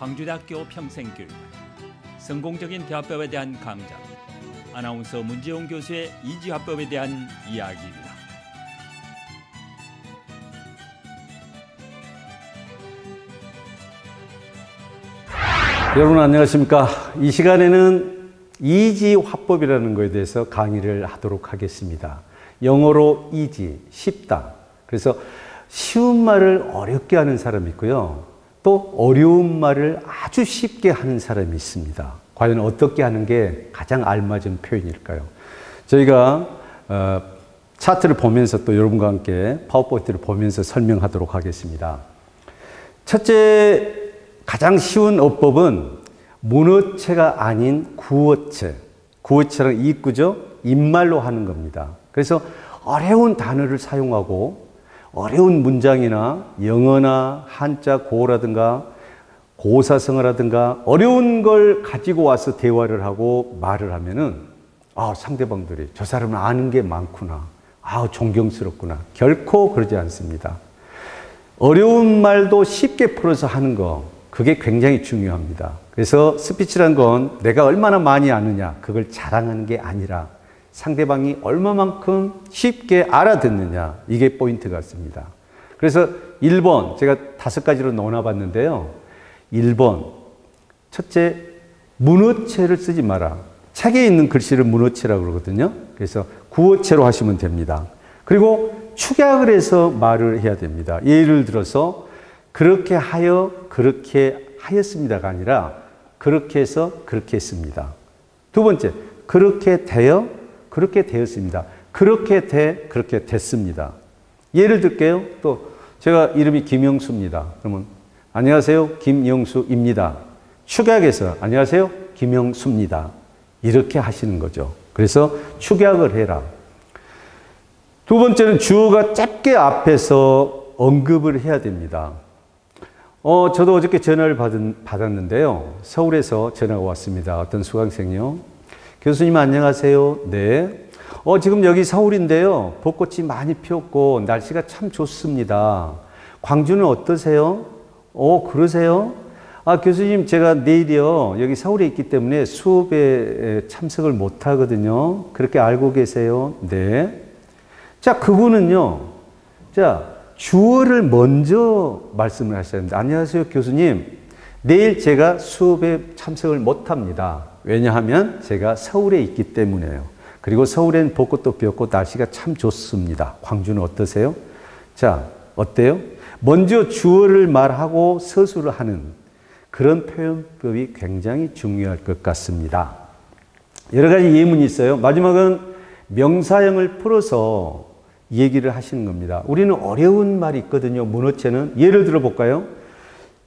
광주대학교 평생교육, 성공적인 대화법에 대한 강좌, 아나운서 문재용 교수의 이지화법에 대한 이야기입니다. 여러분 안녕하십니까? 이 시간에는 이지화법이라는 것에 대해서 강의를 하도록 하겠습니다. 영어로 easy, 쉽다. 그래서 쉬운 말을 어렵게 하는 사람이 있고요. 또 어려운 말을 아주 쉽게 하는 사람이 있습니다. 과연 어떻게 하는 게 가장 알맞은 표현일까요? 저희가 차트를 보면서 또 여러분과 함께 파워포인트를 보면서 설명하도록 하겠습니다. 첫째, 가장 쉬운 어법은 문어체가 아닌 구어체. 구어체랑 이구죠? 입말로 하는 겁니다. 그래서 어려운 단어를 사용하고 어려운 문장이나 영어나 한자 고어라든가 고사성어라든가 어려운 걸 가지고 와서 대화를 하고 말을 하면은 상대방들이 저 사람은 아는 게 많구나. 존경스럽구나. 결코 그러지 않습니다. 어려운 말도 쉽게 풀어서 하는 거, 그게 굉장히 중요합니다. 그래서 스피치란 건 내가 얼마나 많이 아느냐, 그걸 자랑하는 게 아니라 상대방이 얼마만큼 쉽게 알아듣느냐, 이게 포인트 같습니다. 그래서 1번, 제가 5가지로 나눠봤는데요. 1번, 첫째, 문어체를 쓰지 마라. 책에 있는 글씨를 문어체라고 그러거든요. 그래서 구어체로 하시면 됩니다. 그리고 축약을 해서 말을 해야 됩니다. 예를 들어서 그렇게 하여 그렇게 하였습니다가 아니라 그렇게 해서 그렇게 했습니다. 두 번째, 그렇게 되어 그렇게 되었습니다. 그렇게 돼 그렇게 됐습니다. 예를 들게요. 또 제가 이름이 김영수입니다. 그러면 안녕하세요, 김영수입니다. 축약해서 안녕하세요, 김영수입니다. 이렇게 하시는 거죠. 그래서 축약을 해라. 두 번째는 주어가 짧게 앞에서 언급을 해야 됩니다. 저도 어저께 전화를 받았는데요. 서울에서 전화가 왔습니다. 어떤 수강생이요. 교수님 안녕하세요. 네. 지금 여기 서울인데요. 벚꽃이 많이 피었고 날씨가 참 좋습니다. 광주는 어떠세요? 그러세요? 교수님 제가 내일이요. 여기 서울에 있기 때문에 수업에 참석을 못 하거든요. 그렇게 알고 계세요? 네. 자, 그분은요. 자, 주어를 먼저 말씀을 하셔야 됩니다. 안녕하세요, 교수님. 내일 제가 수업에 참석을 못 합니다. 왜냐하면 제가 서울에 있기 때문에요. 그리고 서울엔 벚꽃도 피었고 날씨가 참 좋습니다. 광주는 어떠세요? 자, 어때요? 먼저 주어를 말하고 서술을 하는 그런 표현법이 굉장히 중요할 것 같습니다. 여러 가지 예문이 있어요. 마지막은 명사형을 풀어서 얘기를 하시는 겁니다. 우리는 어려운 말이 있거든요. 문어체는. 예를 들어 볼까요?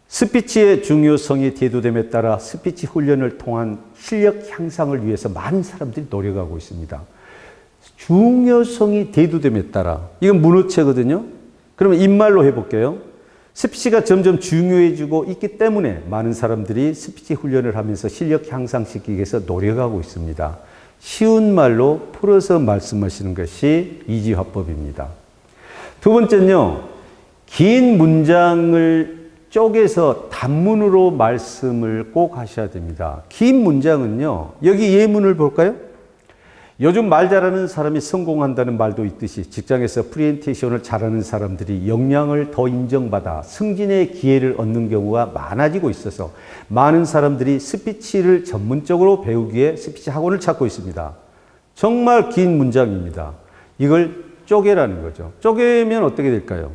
스피치의 중요성이 대두됨에 따라 스피치 훈련을 통한 실력 향상을 위해서 많은 사람들이 노력하고 있습니다. 중요성이 대두됨에 따라. 이건 문어체거든요. 그러면 입말로 해볼게요. 스피치가 점점 중요해지고 있기 때문에 많은 사람들이 스피치 훈련을 하면서 실력 향상시키기 위해서 노력하고 있습니다. 쉬운 말로 풀어서 말씀하시는 것이 이지화법입니다. 두 번째는요. 긴 문장을 쪼개서 단문으로 말씀을 꼭 하셔야 됩니다. 긴 문장은요. 여기 예문을 볼까요? 요즘 말 잘하는 사람이 성공한다는 말도 있듯이 직장에서 프레젠테이션을 잘하는 사람들이 역량을 더 인정받아 승진의 기회를 얻는 경우가 많아지고 있어서 많은 사람들이 스피치를 전문적으로 배우기 위해 스피치 학원을 찾고 있습니다. 정말 긴 문장입니다. 이걸 쪼개라는 거죠. 쪼개면 어떻게 될까요?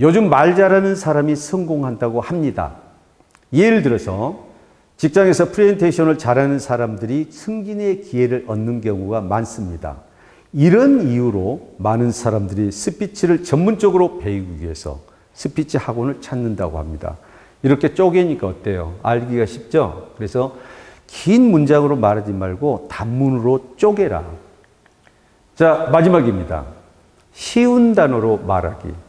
요즘 말 잘하는 사람이 성공한다고 합니다. 예를 들어서 직장에서 프레젠테이션을 잘하는 사람들이 승진의 기회를 얻는 경우가 많습니다. 이런 이유로 많은 사람들이 스피치를 전문적으로 배우기 위해서 스피치 학원을 찾는다고 합니다. 이렇게 쪼개니까 어때요? 알기가 쉽죠? 그래서 긴 문장으로 말하지 말고 단문으로 쪼개라. 자, 마지막입니다. 쉬운 단어로 말하기.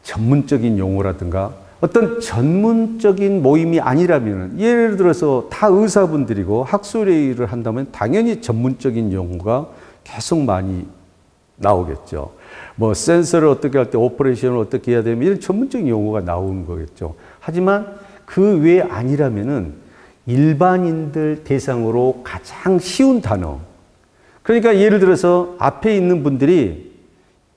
전문적인 용어라든가 어떤 전문적인 모임이 아니라면, 예를 들어서 다 의사분들이고 학술의 일을 한다면 당연히 전문적인 용어가 계속 많이 나오겠죠. 뭐 센서를 어떻게 할 때 오퍼레이션을 어떻게 해야 되면 이런 전문적인 용어가 나오는 거겠죠. 하지만 그 외에 아니라면은 일반인들 대상으로 가장 쉬운 단어. 그러니까 예를 들어서 앞에 있는 분들이,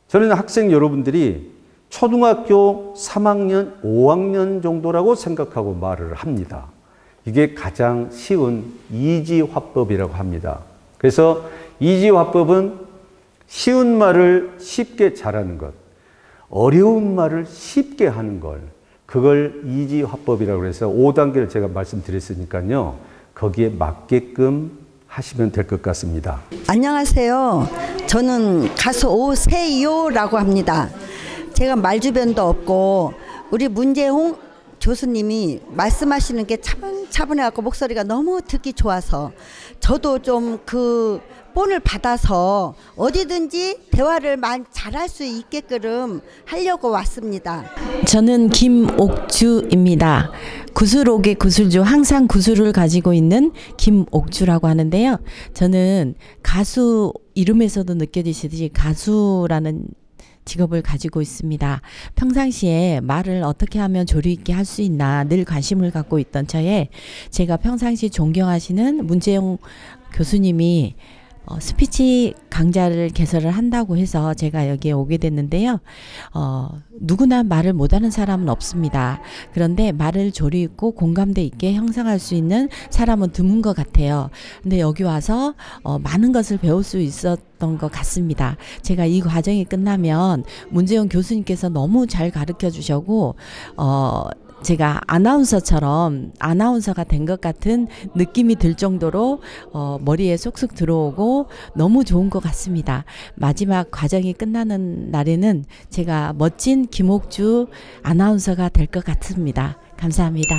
저는 학생 여러분들이 초등학교 3학년, 5학년 정도라고 생각하고 말을 합니다. 이게 가장 쉬운 이지화법이라고 합니다. 그래서 이지화법은 쉬운 말을 쉽게 잘하는 것, 어려운 말을 쉽게 하는 걸, 그걸 이지화법이라고 해서 5단계를 제가 말씀드렸으니까요. 거기에 맞게끔 하시면 될 것 같습니다. 안녕하세요. 저는 가수 오세요라고 합니다. 제가 말주변도 없고 우리 문재홍 교수님이 말씀하시는 게 차분해갖고 목소리가 너무 듣기 좋아서 저도 좀 그 본을 받아서 어디든지 대화를 잘할 수 있게끔 하려고 왔습니다. 저는 김옥주입니다. 구슬옥의 구슬주, 항상 구슬을 가지고 있는 김옥주라고 하는데요. 저는 가수 이름에서도 느껴지시듯이 가수라는 직업을 가지고 있습니다. 평상시에 말을 어떻게 하면 조리 있게 할 수 있나 늘 관심을 갖고 있던 저에 제가 평상시 존경하시는 문재용 교수님이 스피치 강좌를 개설을 한다고 해서 제가 여기에 오게 됐는데요. 누구나 말을 못하는 사람은 없습니다. 그런데 말을 조리 있고 공감대 있게 형성할 수 있는 사람은 드문 것 같아요. 근데 여기 와서 많은 것을 배울 수 있었던 것 같습니다. 제가 이 과정이 끝나면 문재용 교수님께서 너무 잘 가르쳐 주셨고 제가 아나운서가 된 것 같은 느낌이 들 정도로 머리에 쏙쏙 들어오고 너무 좋은 것 같습니다. 마지막 과정이 끝나는 날에는 제가 멋진 김옥주 아나운서가 될 것 같습니다. 감사합니다.